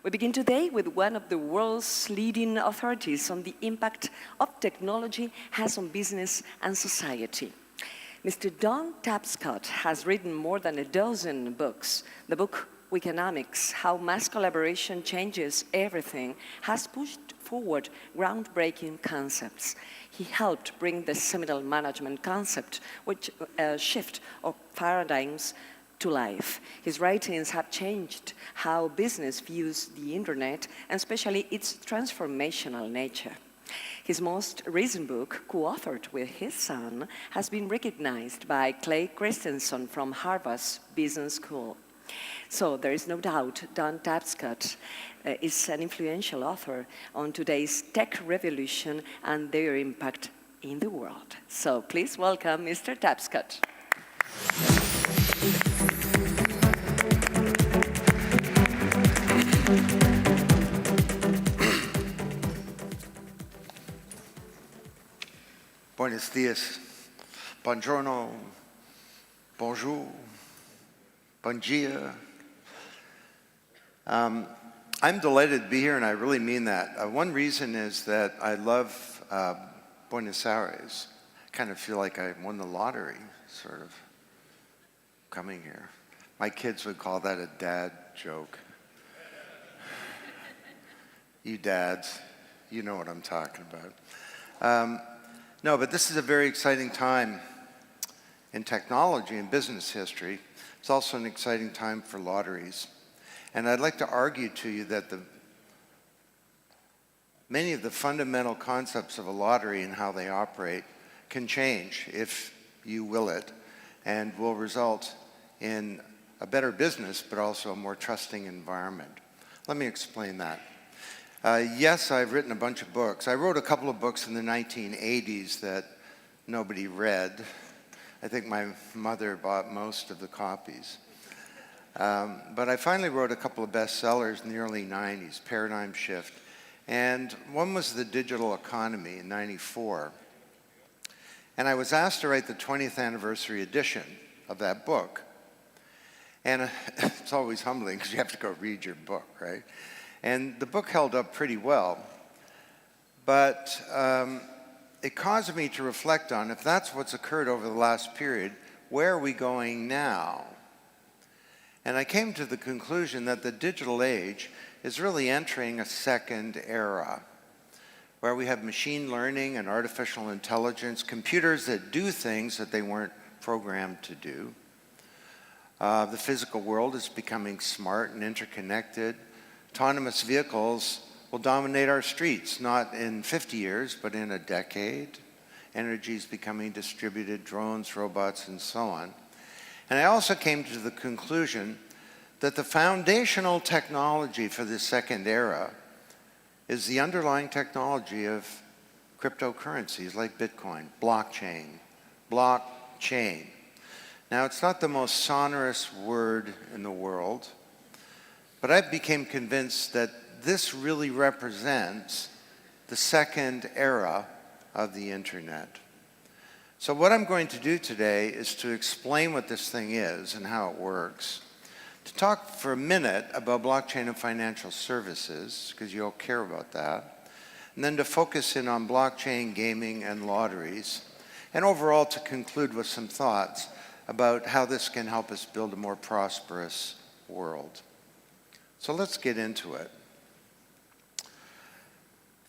We begin today with one of the world's leading authorities on the impact of technology has on business and society. Mr. Don Tapscot has written more than a dozen books. The book, Weekonomics, How Mass Collaboration Changes Everything, has pushed forward groundbreaking concepts. He helped bring the seminal management concept, which shift of paradigms, to life. His writings have changed how business views the internet, and especially its transformational nature. His most recent book, co-authored with his son, has been recognized by Clay Christensen from Harvard's Business School. So there is no doubt Don Tapscot is an influential author on today's tech revolution and their impact in the world. So please welcome Mr. Tapscot. Buenos dias, buongiorno, bonjour, bon dia. I'm delighted to be here, and I really mean that. One reason is that I love Buenos Aires. I kind of feel like I won the lottery, sort of, coming here. My kids would call that a dad joke. You dads, you know what I'm talking about. No, but this is a very exciting time in technology and business history. It's also an exciting time for lotteries. And I'd like to argue to you that many of the fundamental concepts of a lottery and how they operate can change if you will it, and will result in a better business, but also a more trusting environment. Let me explain that. Yes, I've written a bunch of books. I wrote a couple of books in the 1980s that nobody read. I think my mother bought most of the copies. But I finally wrote a couple of bestsellers in the early 90s, Paradigm Shift. And one was The Digital Economy in 94. And I was asked to write the 20th anniversary edition of that book. And it's always humbling because you have to go read your book, right? And the book held up pretty well, but it caused me to reflect on, if that's what's occurred over the last period, where are we going now? And I came to the conclusion that the digital age is really entering a second era, where we have machine learning and artificial intelligence, computers that do things that they weren't programmed to do. The physical world is becoming smart and interconnected. Autonomous vehicles will dominate our streets, not in 50 years, but in a decade. Energy is becoming distributed, drones, robots, and so on. And I also came to the conclusion that the foundational technology for this second era is the underlying technology of cryptocurrencies like Bitcoin, blockchain. Blockchain. Now, it's not the most sonorous word in the world, but I became convinced that this really represents the second era of the internet. So what I'm going to do today is to explain what this thing is and how it works, to talk for a minute about blockchain and financial services, because you all care about that, and then to focus in on blockchain, gaming, and lotteries, and overall to conclude with some thoughts about how this can help us build a more prosperous world. So let's get into it.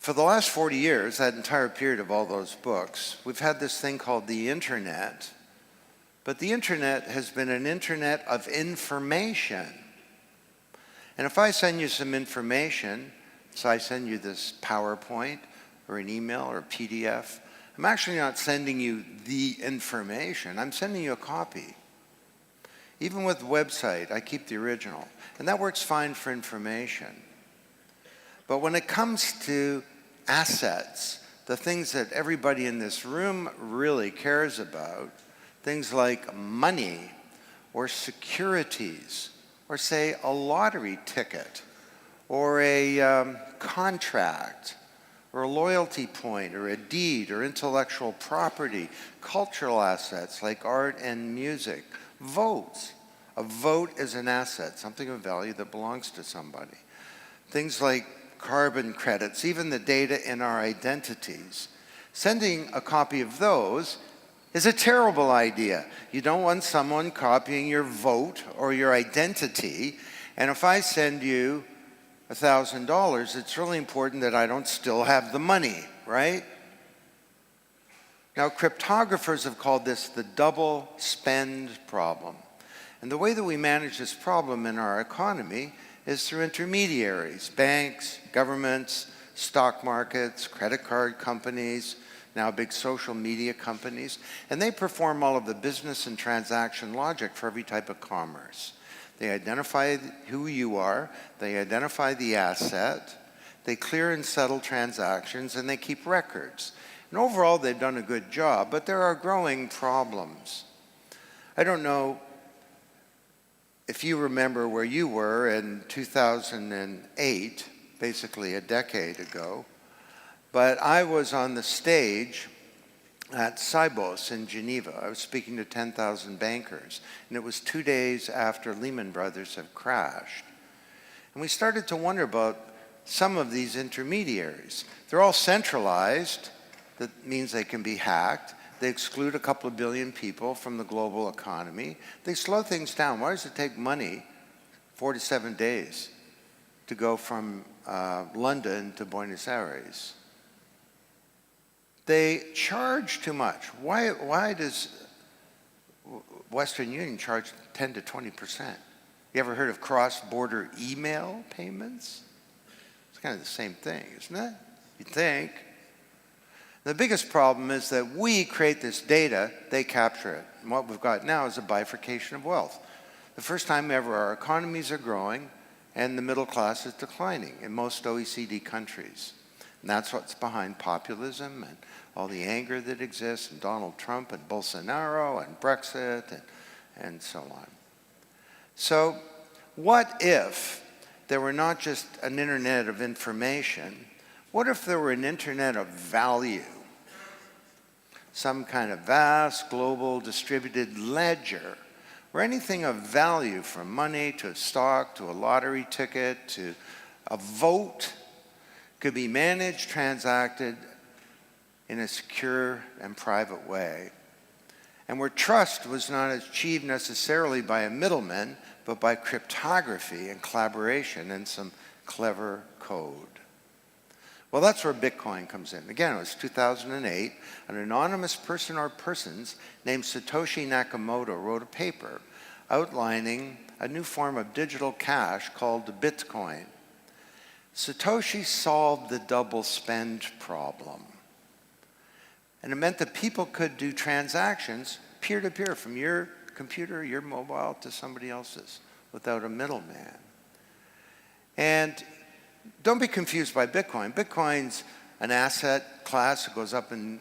For the last 40 years, that entire period of all those books, we've had this thing called the internet. But the internet has been an internet of information. And if I send you some information, so I send you this PowerPoint or an email or a PDF, I'm actually not sending you the information, I'm sending you a copy. Even with the website, I keep the original. And that works fine for information. But when it comes to assets, the things that everybody in this room really cares about, things like money or securities, or say a lottery ticket, or a contract, or a loyalty point, or a deed, or intellectual property, cultural assets like art and music, votes. A vote is an asset, something of value that belongs to somebody. things like carbon credits, even the data in our identities. Sending a copy of those is a terrible idea. You don't want someone copying your vote or your identity. And if I send you $1,000, it's really important that I don't still have the money, right? Now, cryptographers have called this the double spend problem. And the way that we manage this problem in our economy is through intermediaries, banks, governments, stock markets, credit card companies, now big social media companies, and they perform all of the business and transaction logic for every type of commerce. They identify who you are, they identify the asset, they clear and settle transactions, and they keep records. And overall, they've done a good job, but there are growing problems. I don't know if you remember where you were in 2008, basically a decade ago, but I was on the stage at Sibos in Geneva. I was speaking to 10,000 bankers, and it was 2 days after Lehman Brothers had crashed. And we started to wonder about some of these intermediaries. They're all centralized. That means they can be hacked. They exclude a couple of billion people from the global economy. They slow things down. Why does it take money 4 to 7 days to go from London to Buenos Aires? They charge too much. Why does Western Union charge 10 to 20%? You ever heard of cross-border email payments? It's kind of the same thing, isn't it? You'd think. The biggest problem is that we create this data, they capture it. And what we've got now is a bifurcation of wealth. The first time ever our economies are growing and the middle class is declining in most OECD countries. And that's what's behind populism and all the anger that exists, and Donald Trump and Bolsonaro and Brexit and so on. So what if there were not just an internet of information? What if there were an internet of value? Some kind of vast, global, distributed ledger where anything of value, from money to a stock to a lottery ticket to a vote, could be managed, transacted in a secure and private way. And where trust was not achieved necessarily by a middleman, but by cryptography and collaboration and some clever code. Well, that's where Bitcoin comes in. Again, it was 2008. An anonymous person or persons named Satoshi Nakamoto wrote a paper outlining a new form of digital cash called Bitcoin. Satoshi solved the double spend problem. And it meant that people could do transactions peer-to-peer from your computer, your mobile, to somebody else's without a middleman. And don't be confused by Bitcoin. Bitcoin's an asset class that goes up and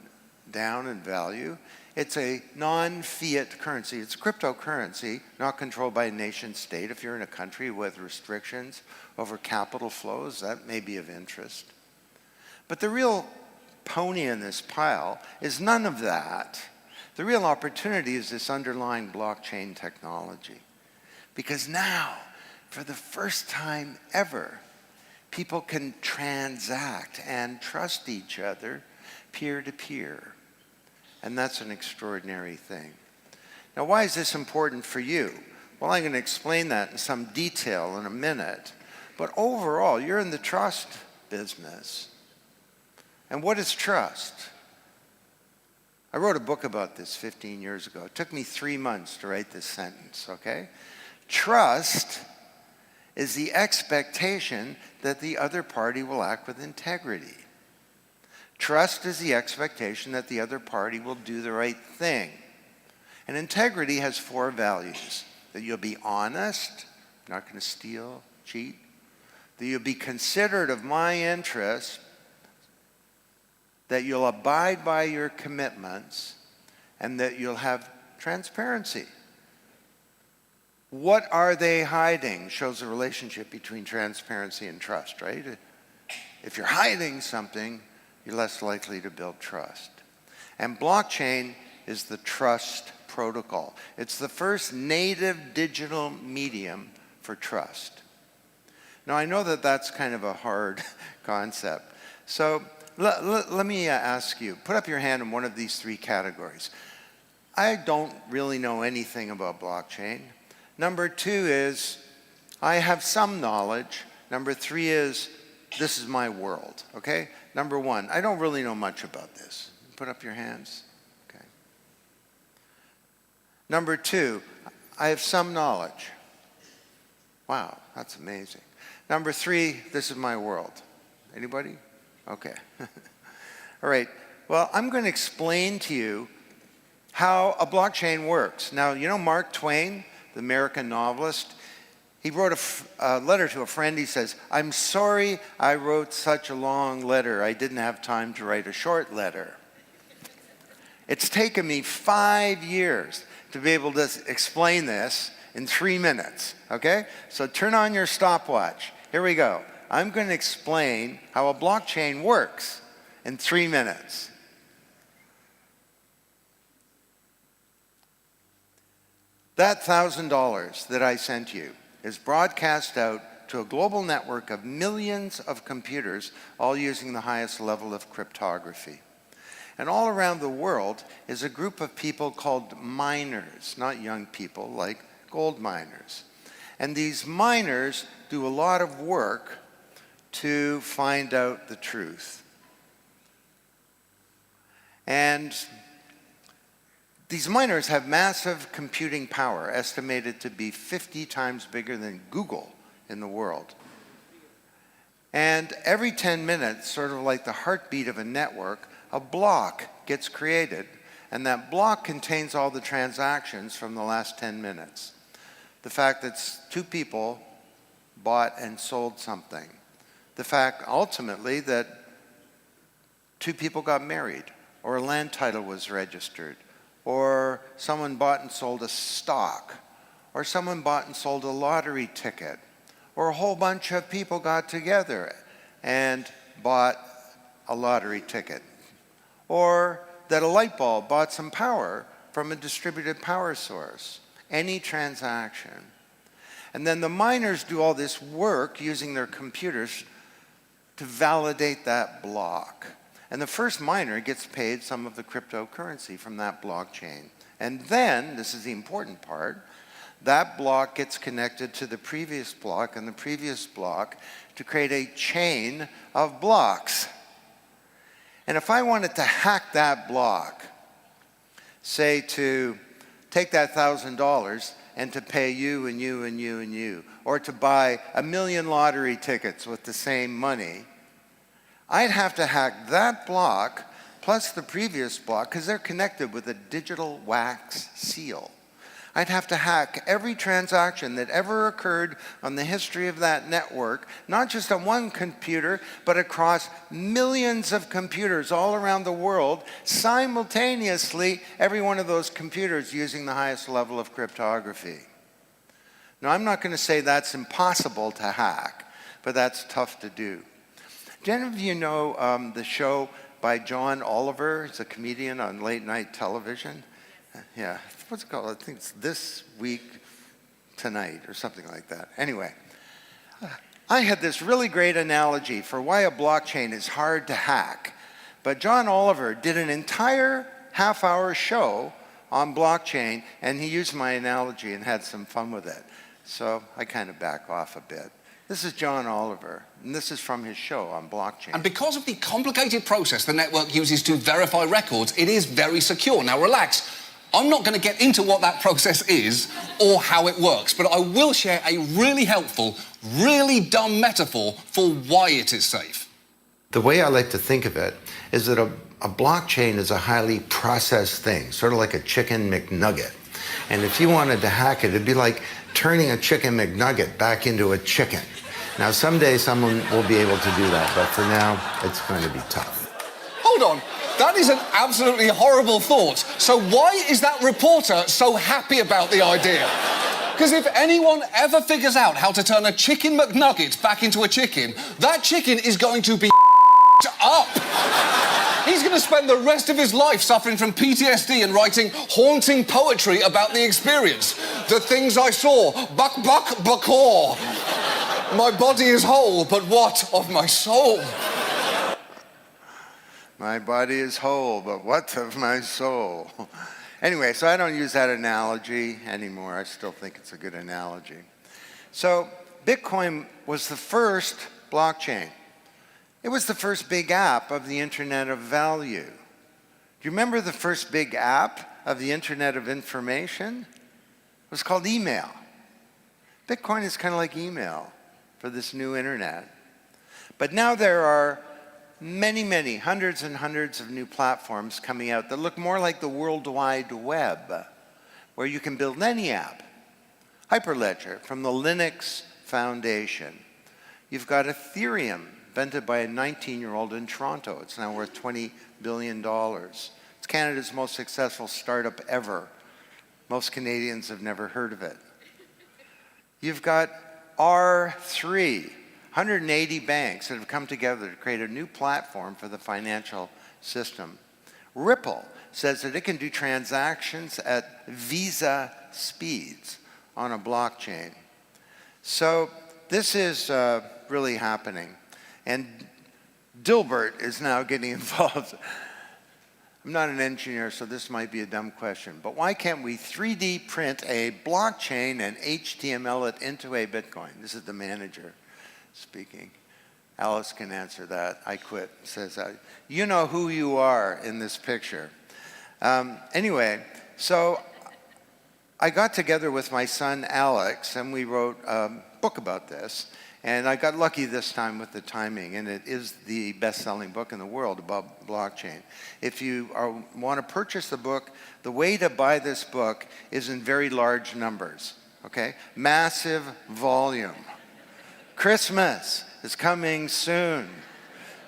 down in value. It's a non-fiat currency. It's a cryptocurrency, not controlled by a nation state. If you're in a country with restrictions over capital flows, that may be of interest. But the real pony in this pile is none of that. The real opportunity is this underlying blockchain technology. Because now, for the first time ever, people can transact and trust each other peer-to-peer. And that's an extraordinary thing. Now, why is this important for you? Well, I'm going to explain that in some detail in a minute. But overall, you're in the trust business. And what is trust? I wrote a book about this 15 years ago. It took me 3 months to write this sentence, okay? Trust is the expectation that the other party will act with integrity. Trust is the expectation that the other party will do the right thing. And integrity has 4 values. That you'll be honest, not going to steal, cheat. That you'll be considerate of my interests. That you'll abide by your commitments. And that you'll have transparency. What are they hiding shows the relationship between transparency and trust, right? If you're hiding something, you're less likely to build trust. And blockchain is the trust protocol. It's the first native digital medium for trust. Now, I know that that's kind of a hard concept. So let me ask you, put up your hand in one of these three categories. I don't really know anything about blockchain. Number two is, I have some knowledge. Number three is, this is my world, okay? Number one, I don't really know much about this. Put up your hands. Okay. Number two, I have some knowledge. Wow, that's amazing. Number three, this is my world. Anybody? Okay. All right. Well, I'm going to explain to you how a blockchain works. Now, you know Mark Twain, the American novelist? He wrote a letter to a friend. He says, "I'm sorry I wrote such a long letter. I didn't have time to write a short letter." It's taken me 5 years to be able to explain this in 3 minutes, okay? So turn on your stopwatch. Here we go. I'm going to explain how a blockchain works in 3 minutes. That $1,000 that I sent you is broadcast out to a global network of millions of computers, all using the highest level of cryptography. And all around the world is a group of people called miners, not young people, like gold miners. And these miners do a lot of work to find out the truth. And these miners have massive computing power, estimated to be 50 times bigger than Google in the world. And every 10 minutes, sort of like the heartbeat of a network, a block gets created, and that block contains all the transactions from the last 10 minutes. The fact that two people bought and sold something. The fact, ultimately, that two people got married, or a land title was registered, or someone bought and sold a stock, or someone bought and sold a lottery ticket, or a whole bunch of people got together and bought a lottery ticket, or that a light bulb bought some power from a distributed power source. Any transaction. And then the miners do all this work using their computers to validate that block. And the first miner gets paid some of the cryptocurrency from that blockchain. And then, this is the important part, that block gets connected to the previous block and the previous block to create a chain of blocks. And if I wanted to hack that block, say to take that $1,000 and to pay you and you and you and you, or to buy 1 million lottery tickets with the same money, I'd have to hack that block plus the previous block, because they're connected with a digital wax seal. I'd have to hack every transaction that ever occurred on the history of that network, not just on one computer, but across millions of computers all around the world, simultaneously, every one of those computers using the highest level of cryptography. Now, I'm not going to say that's impossible to hack, but that's tough to do. Do any of you know the show by John Oliver? He's a comedian on late night television. Yeah, what's it called? I think it's This Week Tonight or something like that. Anyway, I had this really great analogy for why a blockchain is hard to hack. But John Oliver did an entire half-hour show on blockchain, and he used my analogy and had some fun with it. So I kind of back off a bit. This is John Oliver, and this is from his show on blockchain. And because of the complicated process the network uses to verify records, it is very secure. Now, relax. I'm not going to get into what that process is or how it works, but I will share a really helpful, really dumb metaphor for why it is safe. The way I like to think of it is that a blockchain is a highly processed thing, sort of like a chicken McNugget. And if you wanted to hack it, it'd be like turning a chicken McNugget back into a chicken. Now, someday someone will be able to do that, but for now, it's going to be tough. Hold on. That is an absolutely horrible thought. So why is that reporter so happy about the idea? Because if anyone ever figures out how to turn a chicken McNugget back into a chicken, that chicken is going to be up. He's going to spend the rest of his life suffering from PTSD and writing haunting poetry about the experience. The things I saw, buck, buck, buckaw. My body is whole, but what of my soul? My body is whole, but what of my soul? Anyway, so I don't use that analogy anymore. I still think it's a good analogy. So Bitcoin was the first blockchain. It was the first big app of the Internet of Value. Do you remember the first big app of the Internet of Information? It was called email. Bitcoin is kind of like email for this new internet. But now there are many, hundreds and hundreds of new platforms coming out that look more like the World Wide Web, where you can build any app. Hyperledger from the Linux Foundation. You've got Ethereum, invented by a 19-year-old in Toronto. It's now worth $20 billion. It's Canada's most successful startup ever. Most Canadians have never heard of it. You've got R3, 180 banks that have come together to create a new platform for the financial system. Ripple says that it can do transactions at Visa speeds on a blockchain. So this is really happening. And Dilbert is now getting involved. I'm not an engineer, so this might be a dumb question, but why can't we 3D print a blockchain and HTML it into a Bitcoin? This is the manager speaking. Alice can answer that. I quit, says that. You know who you are in this picture. Anyway, so I got together with my son Alex and we wrote a book about this. And I got lucky this time with the timing, and it is the best-selling book in the world about blockchain. If you want to purchase the book, the way to buy this book is in very large numbers, okay? Massive volume. Christmas is coming soon.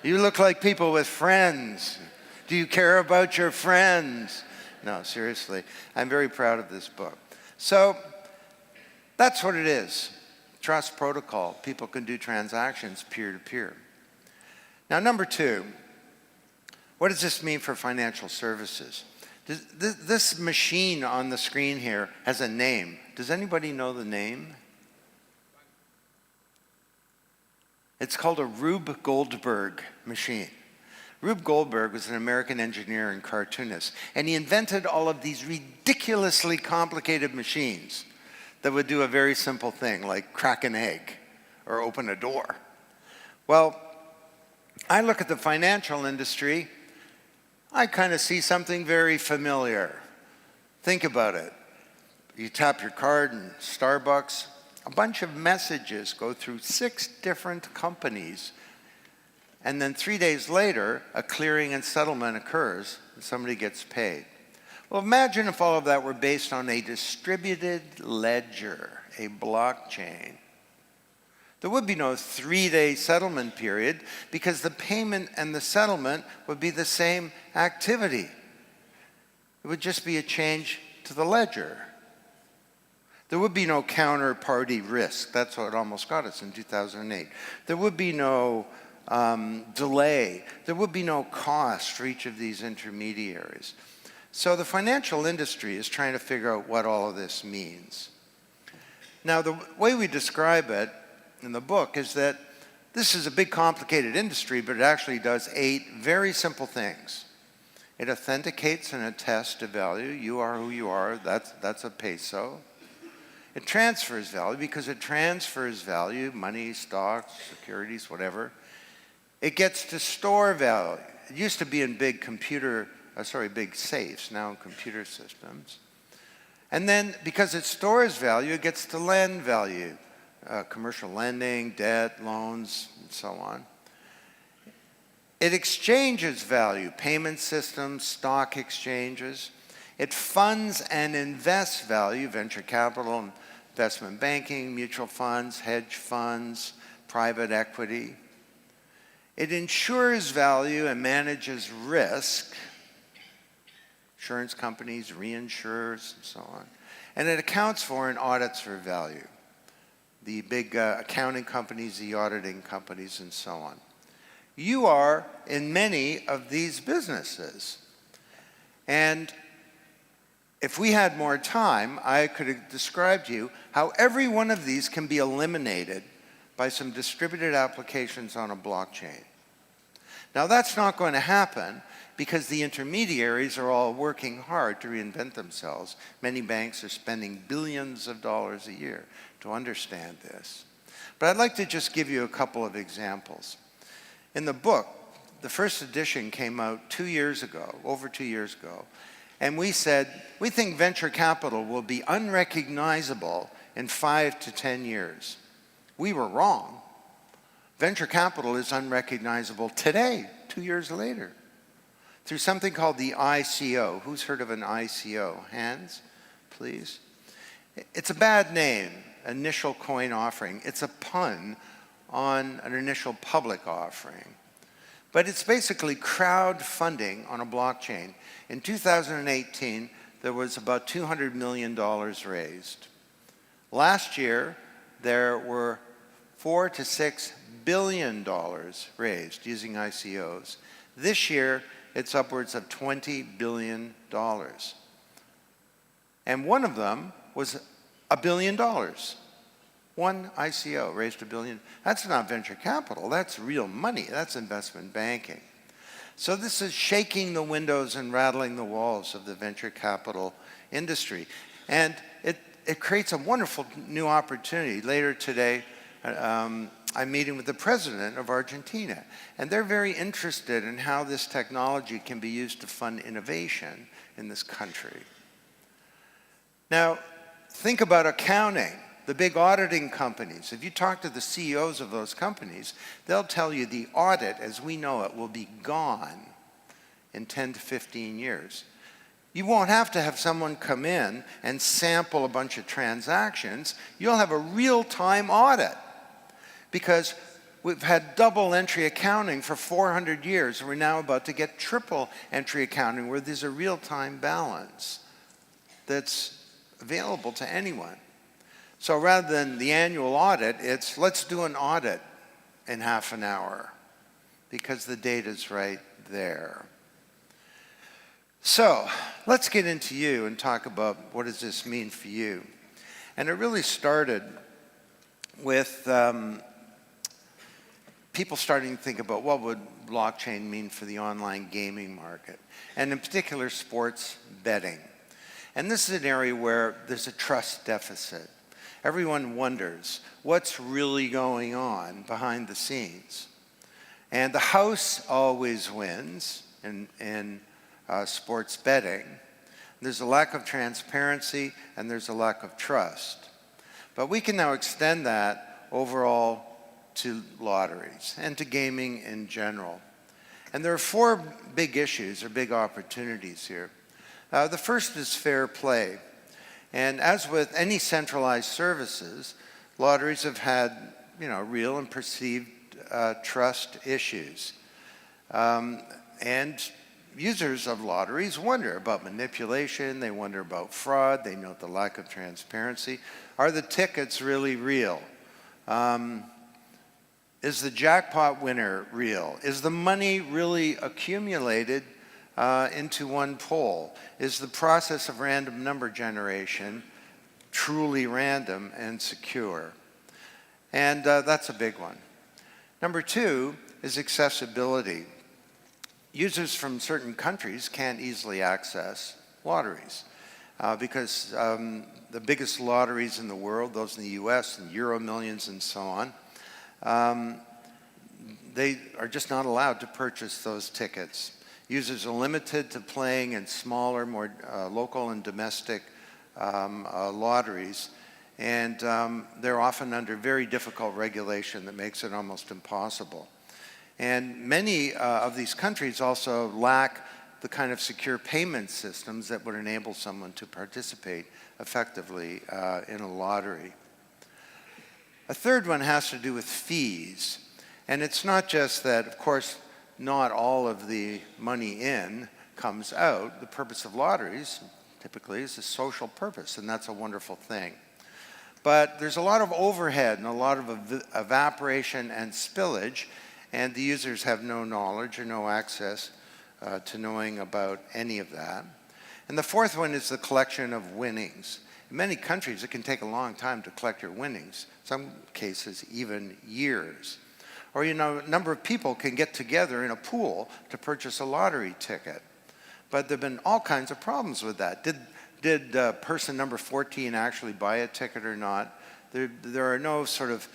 You look like people with friends. Do you care about your friends? No, seriously. I'm very proud of this book. So that's what it is. Trust protocol. People can do transactions peer-to-peer. Now, number two, what does this mean for financial services? This machine on the screen here has a name. Does anybody know the name? It's called a Rube Goldberg machine. Rube Goldberg was an American engineer and cartoonist, and he invented all of these ridiculously complicated machines that would do a very simple thing, like crack an egg or open a door. Well, I look at the financial industry, I kind of see something very familiar. Think about it. You tap your card in Starbucks, a bunch of messages go through 6 different companies, and then 3 days later, a clearing and settlement occurs, and somebody gets paid. Well, imagine if all of that were based on a distributed ledger, a blockchain. There would be no 3-day settlement period because the payment and the settlement would be the same activity. It would just be a change to the ledger. There would be no counterparty risk. That's what almost got us in 2008. There would be no delay. There would be no cost for each of these intermediaries. So the financial industry is trying to figure out what all of this means. Now, the way we describe it in the book is that this is a big, complicated industry, but it actually does 8 very simple things. It authenticates and attests to value. You are who you are. That's a peso. It transfers value because it transfers value, money, stocks, securities, whatever. It gets to store value. It used to be in big big safes, now in computer systems. And then, because it stores value, it gets to lend value. Commercial lending, debt, loans, and so on. It exchanges value, payment systems, stock exchanges. It funds and invests value, venture capital, investment banking, mutual funds, hedge funds, private equity. It insures value and manages risk. Insurance companies, reinsurers, and so on. And it accounts for and audits for value. The big accounting companies, the auditing companies, and so on. You are in many of these businesses. And if we had more time, I could have described to you how every one of these can be eliminated by some distributed applications on a blockchain. Now that's not going to happen because the intermediaries are all working hard to reinvent themselves. Many banks are spending billions of dollars a year to understand this. But I'd like to just give you a couple of examples. In the book, the first edition came out 2 years ago, over 2 years ago, and we said, we think venture capital will be unrecognizable in 5 to 10 years. We were wrong. Venture capital is unrecognizable today, 2 years later, through something called the ICO. Who's heard of an ICO? Hands, please. It's a bad name, initial coin offering. It's a pun on an initial public offering. But it's basically crowdfunding on a blockchain. In 2018, there was about $200 million raised. Last year, there were $4 to $6 billion raised using ICOs. This year, it's upwards of $20 billion. And one of them was $1 billion. One ICO raised $1 billion. That's not venture capital, that's real money, that's investment banking. So this is shaking the windows and rattling the walls of the venture capital industry. And it creates a wonderful new opportunity. Later today, I'm meeting with the president of Argentina, and they're very interested in how this technology can be used to fund innovation in this country. Now, think about accounting. The big auditing companies, if you talk to the CEOs of those companies, they'll tell you the audit as we know it will be gone in 10 to 15 years. You won't have to have someone come in and sample a bunch of transactions. You'll have a real-time audit because we've had double entry accounting for 400 years. We're now about to get triple entry accounting where there's a real-time balance that's available to anyone. So rather than the annual audit, it's let's do an audit in half an hour because the data's right there. So let's get into you and talk about what does this mean for you. And it really started with people starting to think about what would blockchain mean for the online gaming market, and in particular sports betting. And this is an area where there's a trust deficit. Everyone wonders what's really going on behind the scenes. And the house always wins in sports betting. There's a lack of transparency and there's a lack of trust. But we can now extend that overall to lotteries and to gaming in general. And there are 4 big issues or big opportunities here. The first is fair play. And as with any centralized services, lotteries have had, real and perceived trust issues. And users of lotteries wonder about manipulation, they wonder about fraud, they note the lack of transparency. Are the tickets really real? Is the jackpot winner real? Is the money really accumulated into one poll? Is the process of random number generation truly random and secure? And that's a big one. Number 2 is accessibility. Users from certain countries can't easily access lotteries because the biggest lotteries in the world, those in the US and Euro Millions and so on, they are just not allowed to purchase those tickets. Users are limited to playing in smaller, more local and domestic lotteries, and they're often under very difficult regulation that makes it almost impossible. And many of these countries also lack the kind of secure payment systems that would enable someone to participate effectively in a lottery. A third one has to do with fees. And it's not just that, of course, not all of the money in comes out. The purpose of lotteries typically is a social purpose, and that's a wonderful thing. But there's a lot of overhead and a lot of evaporation and spillage, and the users have no knowledge or no access to knowing about any of that. And the fourth one is the collection of winnings. In many countries, it can take a long time to collect your winnings, some cases even years. Or, a number of people can get together in a pool to purchase a lottery ticket. But there have been all kinds of problems with that. Did person number 14 actually buy a ticket or not? There are no sort of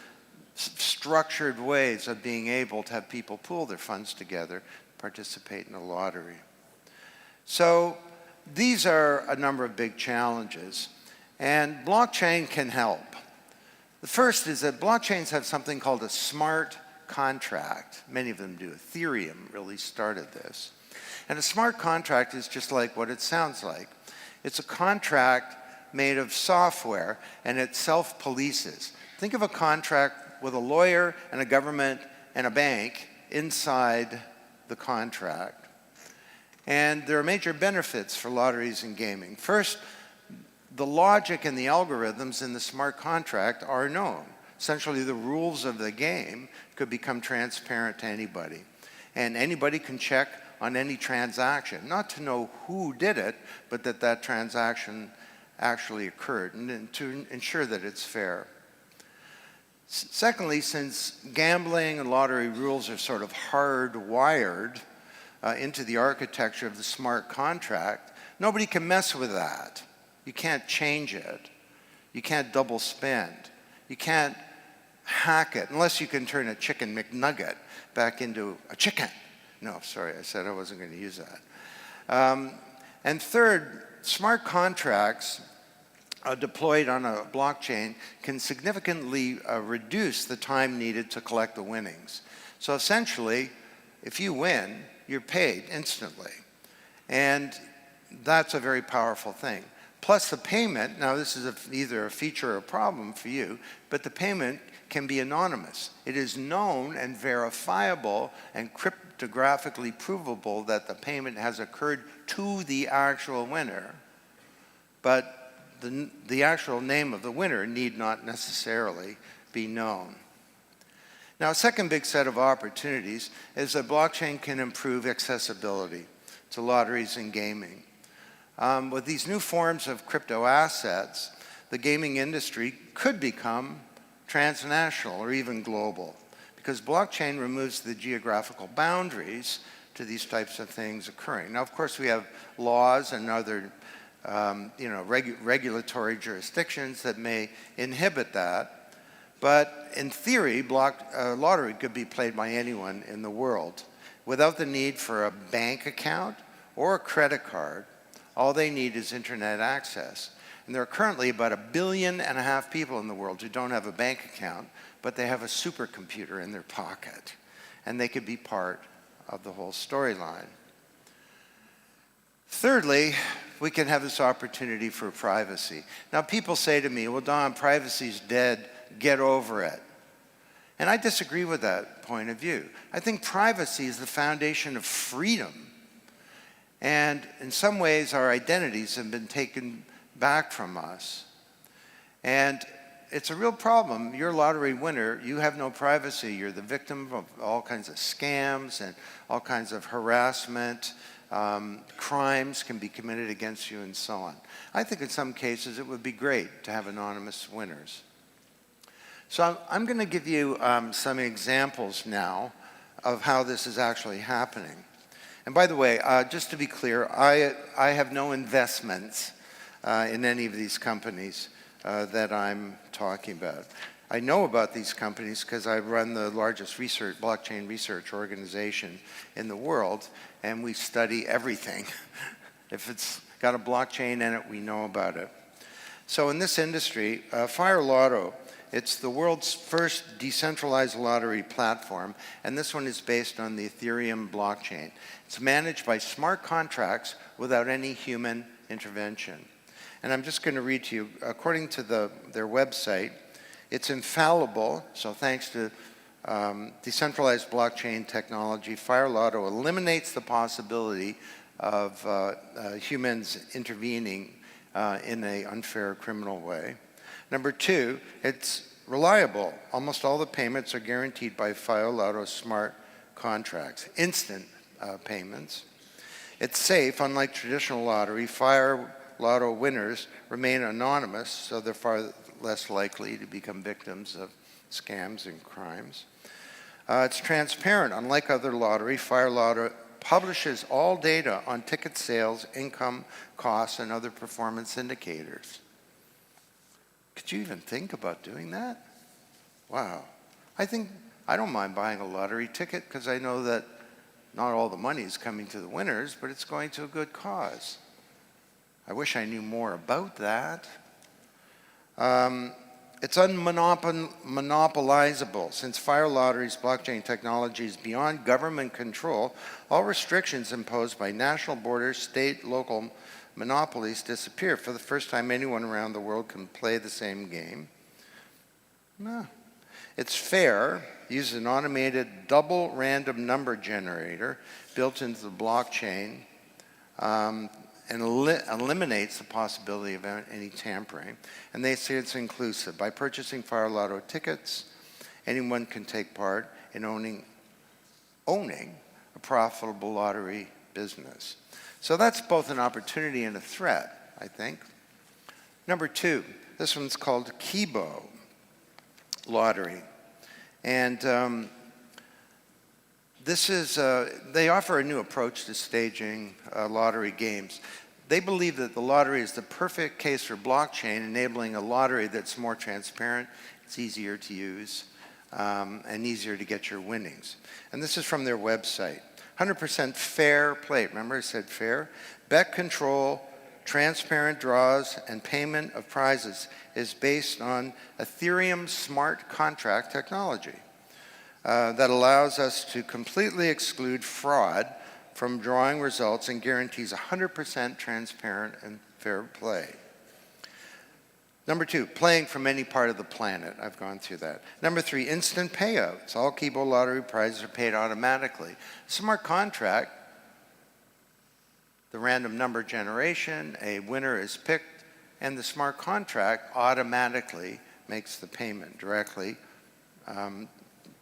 structured ways of being able to have people pool their funds together, participate in a lottery. So these are a number of big challenges, and blockchain can help. The first is that blockchains have something called a smart contract. Many of them do. Ethereum really started this. And a smart contract is just like what it sounds like. It's a contract made of software, and it self-polices. Think of a contract with a lawyer and a government and a bank inside the contract. And there are major benefits for lotteries and gaming. First, the logic and the algorithms in the smart contract are known. Essentially, the rules of the game could become transparent to anybody. And anybody can check on any transaction, not to know who did it, but that that transaction actually occurred, and to ensure that it's fair. Secondly, since gambling and lottery rules are sort of hardwired into the architecture of the smart contract, nobody can mess with that. You can't change it. You can't double spend. You can't hack it, unless you can turn a chicken McNugget back into a chicken. No, sorry, I said I wasn't going to use that. And third, smart contracts deployed on a blockchain can significantly reduce the time needed to collect the winnings. So essentially, if you win, you're paid instantly. And that's a very powerful thing. Plus the payment, now this is either a feature or a problem for you, but the payment can be anonymous. It is known and verifiable and cryptographically provable that the payment has occurred to the actual winner. But the actual name of the winner need not necessarily be known. Now, a second big set of opportunities is that blockchain can improve accessibility to lotteries and gaming. With these new forms of crypto assets, the gaming industry could become transnational or even global, because blockchain removes the geographical boundaries to these types of things occurring. Now, of course, we have laws and other regulatory jurisdictions that may inhibit that, but in theory, lottery could be played by anyone in the world without the need for a bank account or a credit card. All they need is internet access. And there are currently about 1.5 billion people in the world who don't have a bank account, but they have a supercomputer in their pocket, and they could be part of the whole storyline. Thirdly, we can have this opportunity for privacy. Now, people say to me, well, Don, privacy's dead, get over it. And I disagree with that point of view. I think privacy is the foundation of freedom. And in some ways, our identities have been taken back from us. And it's a real problem. You're a lottery winner, you have no privacy. You're the victim of all kinds of scams and all kinds of harassment. Crimes can be committed against you and so on. I think in some cases it would be great to have anonymous winners. So I'm going to give you some examples now of how this is actually happening. And by the way, just to be clear, I have no investments in any of these companies that I'm talking about. I know about these companies because I run the largest blockchain research organization in the world, and we study everything. If it's got a blockchain in it, we know about it. So in this industry, Fire Lotto, it's the world's first decentralized lottery platform, and this one is based on the Ethereum blockchain. It's managed by smart contracts without any human intervention. And I'm just going to read to you, according to their website, it's infallible, so thanks to decentralized blockchain technology, Fire Lotto eliminates the possibility of humans intervening in an unfair criminal way. Number two, it's reliable. Almost all the payments are guaranteed by Fire Lotto smart contracts, instant payments. It's safe, unlike traditional lottery. Fire lotto winners remain anonymous, so they're far less likely to become victims of scams and crimes. It's transparent. Unlike other lottery, Fire Lotto publishes all data on ticket sales, income, costs, and other performance indicators. Could you even think about doing that? Wow. I don't mind buying a lottery ticket because I know that not all the money is coming to the winners, but it's going to a good cause. I wish I knew more about that. It's unmonopolizable. Since Fire Lottery's blockchain technology is beyond government control, all restrictions imposed by national borders, state, local monopolies disappear. For the first time, anyone around the world can play the same game. No. It's fair, uses an automated double random number generator built into the blockchain, and eliminates the possibility of any tampering. And they say it's inclusive. By purchasing Fire Lotto tickets, anyone can take part in owning a profitable lottery business. So that's both an opportunity and a threat, I think. Number 2, this one's called Kibo Lottery. And they offer a new approach to staging lottery games. They believe that the lottery is the perfect case for blockchain, enabling a lottery that's more transparent, it's easier to use, and easier to get your winnings. And this is from their website. 100% fair play. Remember I said fair? Bet control, transparent draws, and payment of prizes is based on Ethereum smart contract technology that allows us to completely exclude fraud from drawing results and guarantees 100% transparent and fair play. Number 2, playing from any part of the planet. I've gone through that. Number 3, instant payouts. All Kibo lottery prizes are paid automatically. Smart contract, the random number generation, a winner is picked, and the smart contract automatically makes the payment directly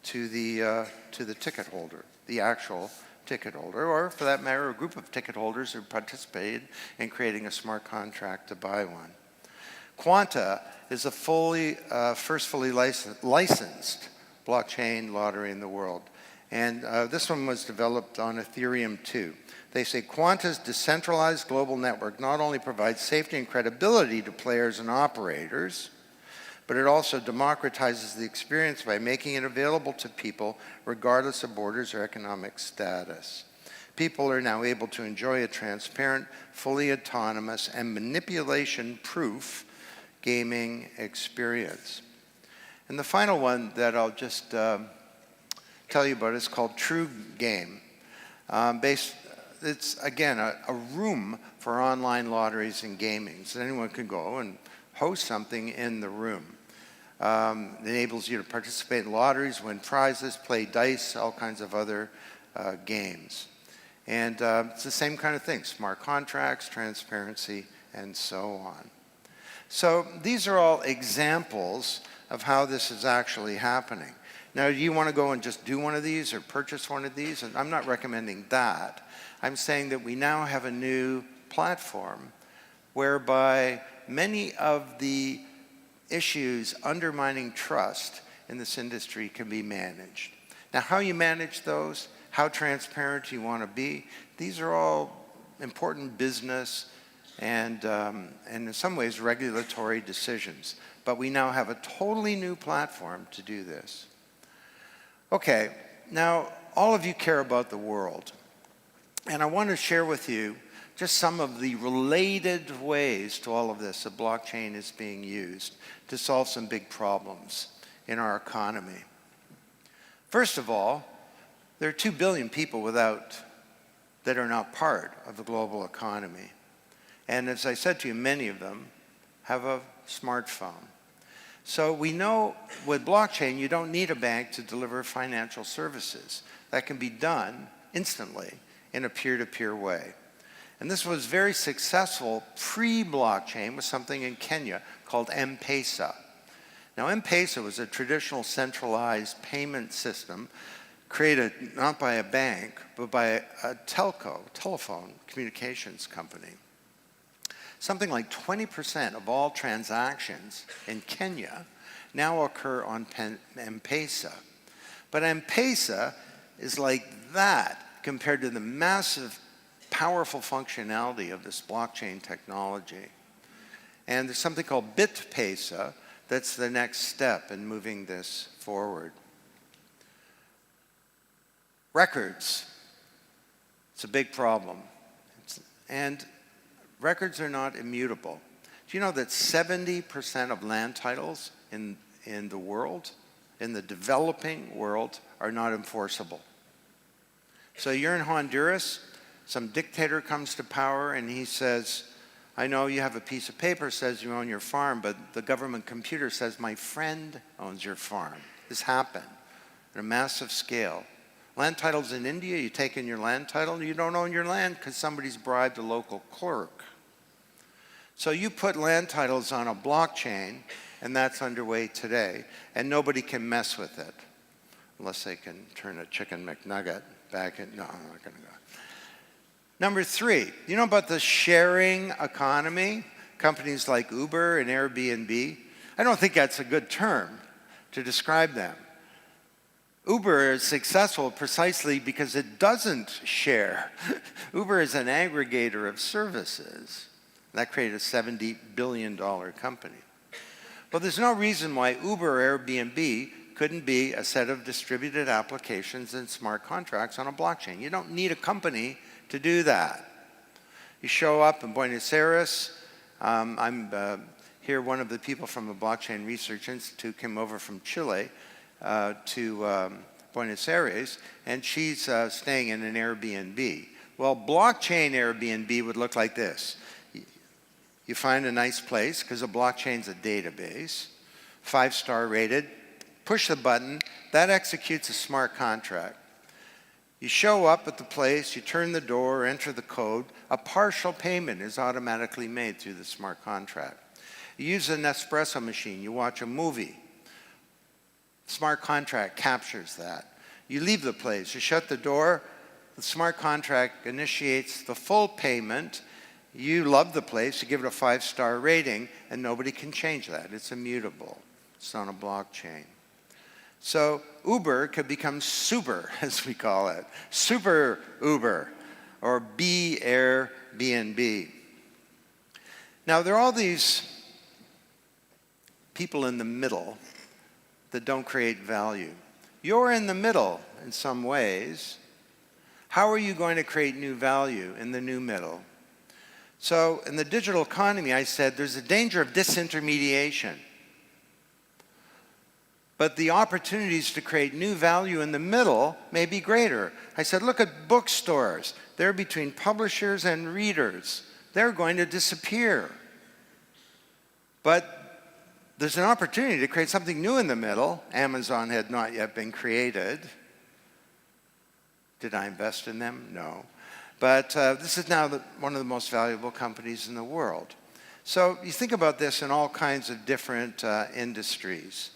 to the ticket holder, the actual ticket holder, or for that matter, a group of ticket holders who participated in creating a smart contract to buy one. Quanta is the first fully licensed blockchain lottery in the world. And this one was developed on Ethereum 2. They say Quanta's decentralized global network not only provides safety and credibility to players and operators, but it also democratizes the experience by making it available to people regardless of borders or economic status. People are now able to enjoy a transparent, fully autonomous, and manipulation-proof gaming experience. And the final one that I'll just tell you about is called True Game. It's, again, a room for online lotteries and gaming. So anyone can go and host something in the room. It enables you to participate in lotteries, win prizes, play dice, all kinds of other games. And it's the same kind of thing, smart contracts, transparency, and so on. So these are all examples of how this is actually happening. Now, do you want to go and just do one of these or purchase one of these? And I'm not recommending that. I'm saying that we now have a new platform whereby many of the issues undermining trust in this industry can be managed. Now, how you manage those, how transparent you want to be, these are all important business and in some ways regulatory decisions. But we now have a totally new platform to do this. Okay, now all of you care about the world. And I want to share with you just some of the related ways to all of this that blockchain is being used to solve some big problems in our economy. First of all, there are 2 billion people that are not part of the global economy. And as I said to you, many of them have a smartphone. So we know with blockchain, you don't need a bank to deliver financial services. That can be done instantly in a peer-to-peer way. And this was very successful pre-blockchain with something in Kenya called M-Pesa. Now, M-Pesa was a traditional centralized payment system created not by a bank, but by a telephone communications company. Something like 20% of all transactions in Kenya now occur on M-Pesa. But M-Pesa is like that compared to the massive, powerful functionality of this blockchain technology. And there's something called BitPesa that's the next step in moving this forward. Records. It's a big problem. And records are not immutable. Do you know that 70% of land titles in the world, in the developing world, are not enforceable? So you're in Honduras, some dictator comes to power and he says, I know you have a piece of paper that says you own your farm, but the government computer says my friend owns your farm. This happened at a massive scale. Land titles in India, you take in your land title, and you don't own your land because somebody's bribed a local clerk. So you put land titles on a blockchain, and that's underway today, and nobody can mess with it, unless they can turn a chicken McNugget back in. No, I'm not going to go. Number 3, you know about the sharing economy? Companies like Uber and Airbnb? I don't think that's a good term to describe them. Uber is successful precisely because it doesn't share. Uber is an aggregator of services. That created a $70 billion company. Well, there's no reason why Uber or Airbnb couldn't be a set of distributed applications and smart contracts on a blockchain. You don't need a company to do that. You show up in Buenos Aires. I'm here, one of the people from the Blockchain Research Institute came over from Chile to Buenos Aires, and she's staying in an Airbnb. Well, blockchain Airbnb would look like this. You find a nice place, because a blockchain's a database, 5-star rated, push the button, that executes a smart contract. You show up at the place, you turn the door, enter the code, a partial payment is automatically made through the smart contract. You use an espresso machine, you watch a movie, smart contract captures that. You leave the place, you shut the door, the smart contract initiates the full payment. You love the place, you give it a 5-star rating, and nobody can change that. It's immutable. It's on a blockchain. So Uber could become super, as we call it, super Uber, or Airbnb. Now, there are all these people in the middle that don't create value. You're in the middle in some ways. How are you going to create new value in the new middle? So in the digital economy, I said there's a danger of disintermediation. But the opportunities to create new value in the middle may be greater. I said, look at bookstores. They're between publishers and readers. They're going to disappear. But there's an opportunity to create something new in the middle. Amazon had not yet been created. Did I invest in them? No. But this is now one of the most valuable companies in the world. So you think about this in all kinds of different industries.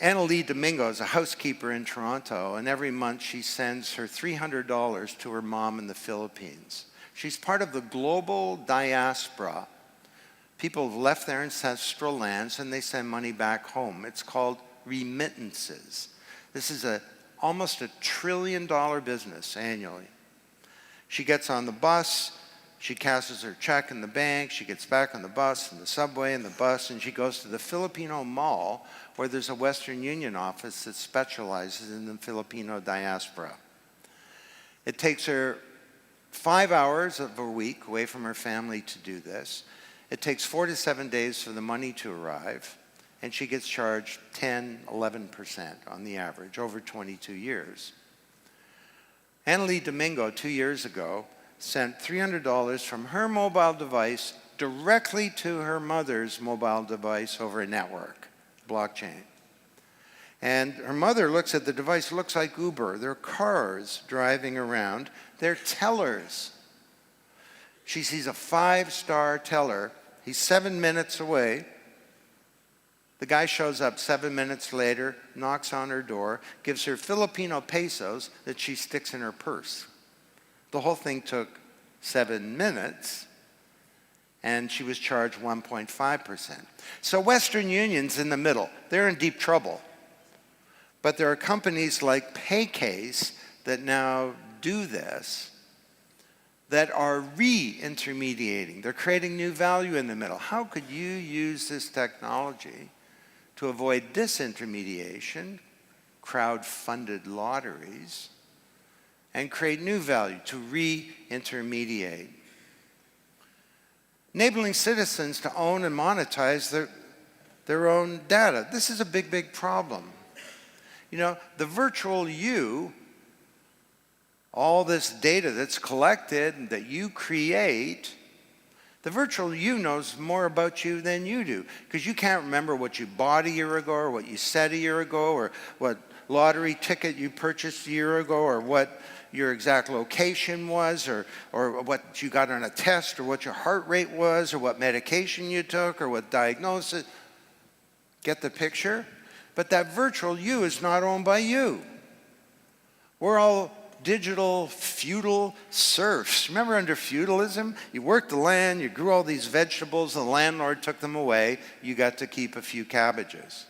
Annalie Domingo is a housekeeper in Toronto, and every month she sends her $300 to her mom in the Philippines. She's part of the global diaspora. People have left their ancestral lands and they send money back home. It's called remittances. This is almost $1 trillion business annually. She gets on the bus, she cashes her check in the bank, she gets back on the bus and the subway and the bus, and she goes to the Filipino mall where there's a Western Union office that specializes in the Filipino diaspora. It takes her 5 hours of a week away from her family to do this. It takes 4 to 7 days for the money to arrive, and she gets charged 10, 11% on the average over 22 years. Annalie Domingo, 2 years ago, sent $300 from her mobile device directly to her mother's mobile device over a network, blockchain. And her mother looks at the device, it looks like Uber. There are cars driving around. They're tellers. She sees a 5-star teller. He's 7 minutes away. The guy shows up 7 minutes later, knocks on her door, gives her Filipino pesos that she sticks in her purse. The whole thing took 7 minutes, and she was charged 1.5%. So Western Union's in the middle. They're in deep trouble. But there are companies like Paycase that now do this, that are re-intermediating. They're creating new value in the middle. How could you use this technology to avoid disintermediation, crowd-funded lotteries, and create new value, to re-intermediate? Enabling citizens to own and monetize their own data. This is a big, big problem. You know, the virtual you, all this data that's collected and that you create, the virtual you knows more about you than you do, because you can't remember what you bought a year ago, or what you said a year ago, or what lottery ticket you purchased a year ago, or what your exact location was, or what you got on a test, or what your heart rate was, or what medication you took, or what diagnosis. Get the picture? But that virtual you is not owned by you. We're all digital feudal serfs. Remember, under feudalism, you worked the land, you grew all these vegetables, the landlord took them away, you got to keep a few cabbages.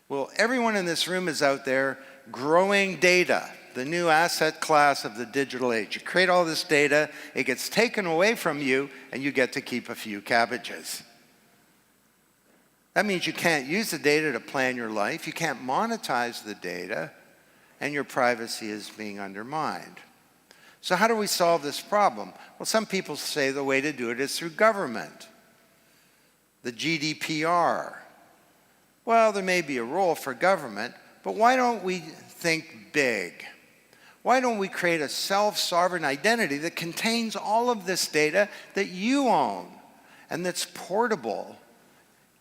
Well, everyone in this room is out there growing data, the new asset class of the digital age. You create all this data, it gets taken away from you, and you get to keep a few cabbages. That means you can't use the data to plan your life, you can't monetize the data, and your privacy is being undermined. So how do we solve this problem? Well, some people say the way to do it is through government. The GDPR. Well, there may be a role for government, but why don't we think big? Why don't we create a self-sovereign identity that contains all of this data that you own and that's portable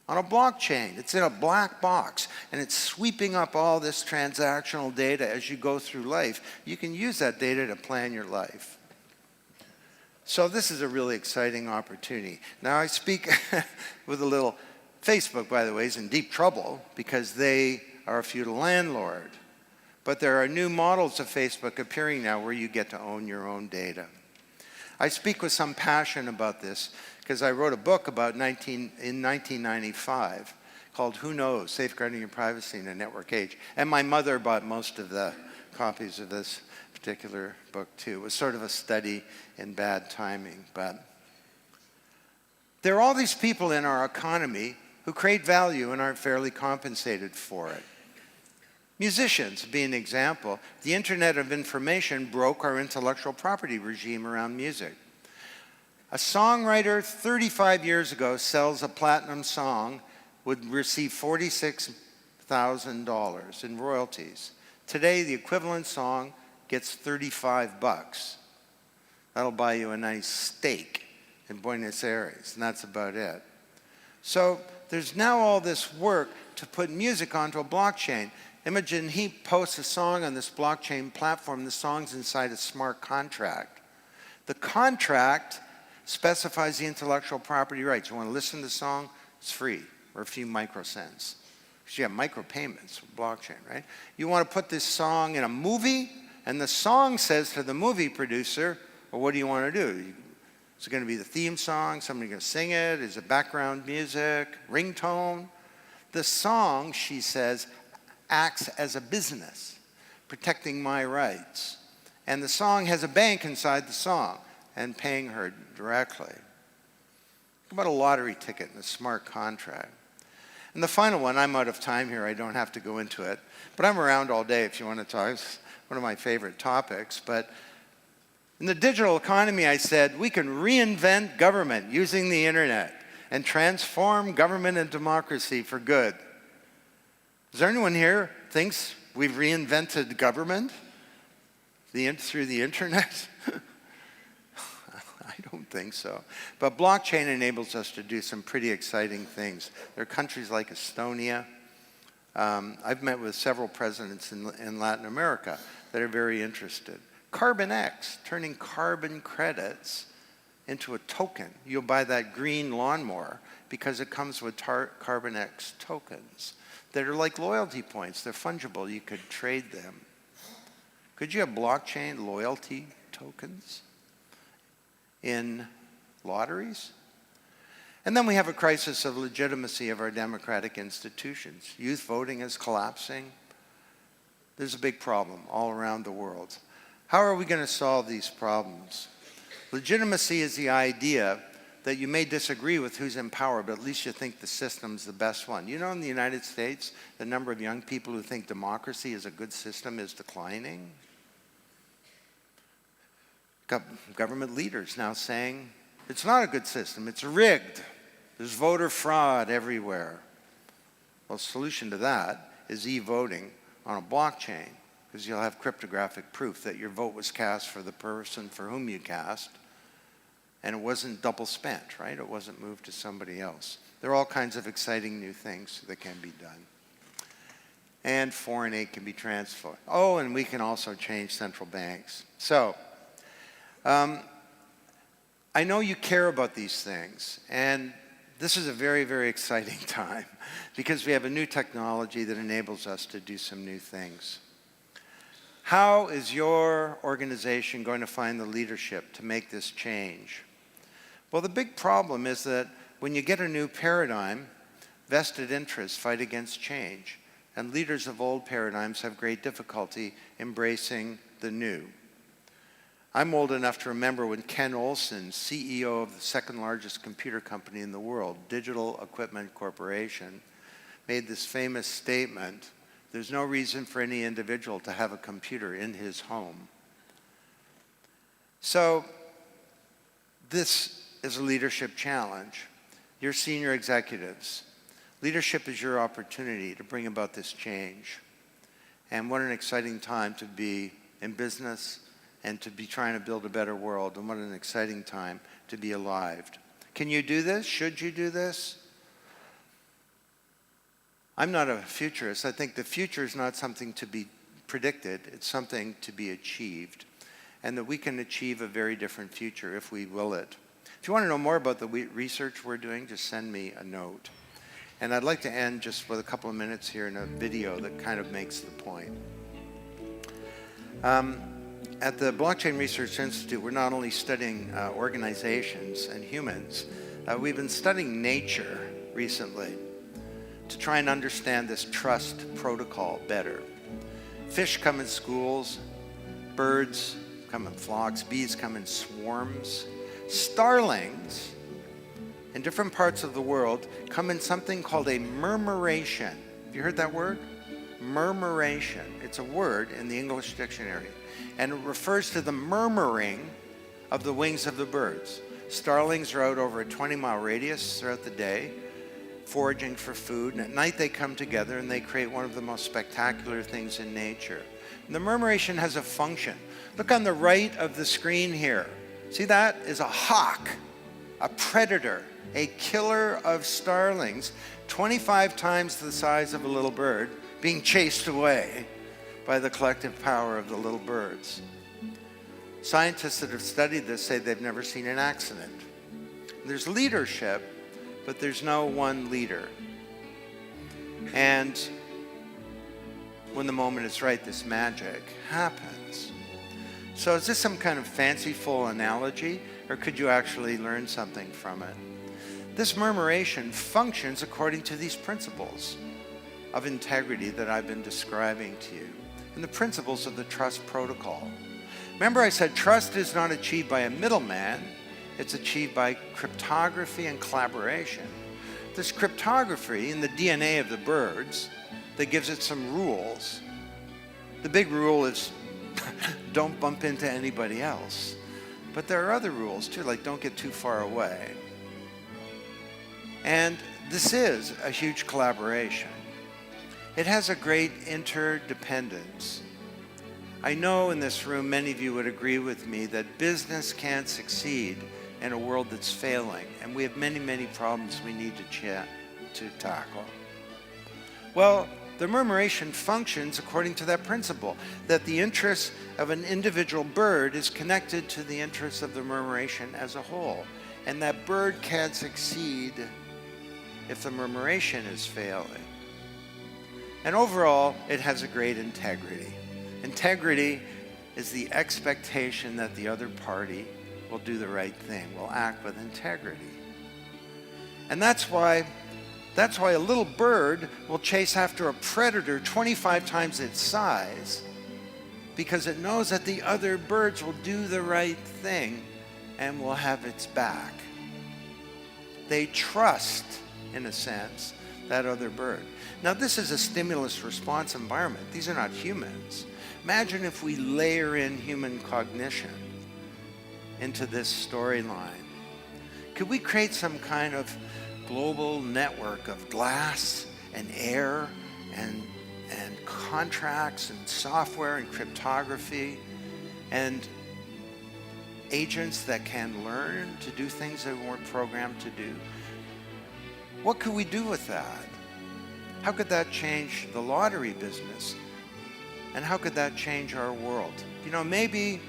on a blockchain? It's in a black box, and it's sweeping up all this transactional data as you go through life. You can use that data to plan your life. So this is a really exciting opportunity. Now I speak with a little, Facebook, by the way, is in deep trouble because they are a feudal landlord. But there are new models of Facebook appearing now where you get to own your own data. I speak with some passion about this because I wrote a book in 1995 called Who Knows? Safeguarding Your Privacy in a Network Age. And my mother bought most of the copies of this particular book too. It was sort of a study in bad timing. But there are all these people in our economy who create value and aren't fairly compensated for it. Musicians being an example. The Internet of Information broke our intellectual property regime around music. A songwriter 35 years ago sells a platinum song, would receive $46,000 in royalties. Today, the equivalent song gets $35. That'll buy you a nice steak in Buenos Aires, and that's about it. So there's now all this work to put music onto a blockchain. Imogen Heap posts a song on this blockchain platform. The song's inside a smart contract. The contract specifies the intellectual property rights. You want to listen to the song? It's free, or a few microcents. Because you have micropayments with blockchain, right? You want to put this song in a movie, and the song says to the movie producer, well, what do you want to do? Is it going to be the theme song? Somebody going to sing it? Is it background music? Ringtone? The song, she says, acts as a business, protecting my rights. And the song has a bank inside the song and paying her directly. Think about a lottery ticket and a smart contract. And the final one, I'm out of time here, I don't have to go into it, but I'm around all day if you want to talk. It's one of my favorite topics. But in the digital economy, I said, we can reinvent government using the internet and transform government and democracy for good. Is there anyone here who thinks we've reinvented government through the internet? I don't think so. But blockchain enables us to do some pretty exciting things. There are countries like Estonia. I've met with several presidents in Latin America that are very interested. Carbon X, turning carbon credits into a token. You'll buy that green lawnmower because it comes with Carbon X tokens that are like loyalty points. They're fungible. You could trade them. Could you have blockchain loyalty tokens in lotteries? And then we have a crisis of legitimacy of our democratic institutions. Youth voting is collapsing. There's a big problem all around the world. How are we going to solve these problems? Legitimacy is the idea that you may disagree with who's in power, but at least you think the system's the best one. You know, in the United States, the number of young people who think democracy is a good system is declining. Government leaders now saying it's not a good system, it's rigged. There's voter fraud everywhere. Well, the solution to that is e-voting on a blockchain, because you'll have cryptographic proof that your vote was cast for the person for whom you cast, and it wasn't double spent, right? It wasn't moved to somebody else. There are all kinds of exciting new things that can be done. And foreign aid can be transferred. Oh, and we can also change central banks. So, I know you care about these things, and this is a very, very exciting time because we have a new technology that enables us to do some new things. How is your organization going to find the leadership to make this change? Well, the big problem is that when you get a new paradigm, vested interests fight against change, and leaders of old paradigms have great difficulty embracing the new. I'm old enough to remember when Ken Olsen, CEO of the second largest computer company in the world, Digital Equipment Corporation, made this famous statement, "There's no reason for any individual to have a computer in his home." So this is a leadership challenge. Your senior executives, leadership is your opportunity to bring about this change. And what an exciting time to be in business and to be trying to build a better world, and what an exciting time to be alive. Can you do this? Should you do this? I'm not a futurist. I think the future is not something to be predicted, it's something to be achieved, and that we can achieve a very different future if we will it. If you want to know more about the research we're doing, just send me a note. And I'd like to end just with a couple of minutes here in a video that kind of makes the point. At the Blockchain Research Institute, we're not only studying organizations and humans, we've been studying nature recently to try and understand this trust protocol better. Fish come in schools, birds come in flocks, bees come in swarms. Starlings in different parts of the world come in something called a murmuration. Have you heard that word? Murmuration. It's a word in the English dictionary, and it refers to the murmuring of the wings of the birds. Starlings are out over a 20-mile radius throughout the day, foraging for food, and at night they come together and they create one of the most spectacular things in nature. And the murmuration has a function. Look on the right of the screen here. See, that is a hawk, a predator, a killer of starlings, 25 times the size of a little bird, being chased away by the collective power of the little birds. Scientists that have studied this say they've never seen an accident. There's leadership, but there's no one leader. And when the moment is right, this magic happens. So is this some kind of fanciful analogy, or could you actually learn something from it? This murmuration functions according to these principles of integrity that I've been describing to you, and the principles of the trust protocol. Remember, I said trust is not achieved by a middleman, it's achieved by cryptography and collaboration. This cryptography in the DNA of the birds that gives it some rules. The big rule is don't bump into anybody else. But there are other rules too, like don't get too far away. And this is a huge collaboration. It has a great interdependence. I know in this room many of you would agree with me that business can't succeed in a world that's failing, and we have many, many problems we need to tackle. Well, the murmuration functions according to that principle, that the interest of an individual bird is connected to the interests of the murmuration as a whole. And that bird can't succeed if the murmuration is failing. And overall, it has a great integrity. Integrity is the expectation that the other party will do the right thing, will act with integrity. And that's why a little bird will chase after a predator 25 times its size, because it knows that the other birds will do the right thing and will have its back. They trust, in a sense, that other bird. Now, this is a stimulus response environment. These are not humans. Imagine if we layer in human cognition into this storyline. Could we create some kind of global network of glass and air and contracts and software and cryptography and agents that can learn to do things they weren't programmed to do? What could we do with that? How could that change the lottery business? And how could that change our world? You know, maybe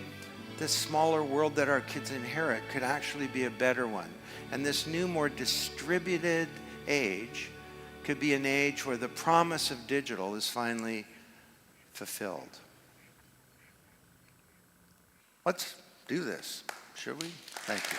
this smaller world that our kids inherit could actually be a better one. And this new, more distributed age could be an age where the promise of digital is finally fulfilled. Let's do this, should we? Thank you.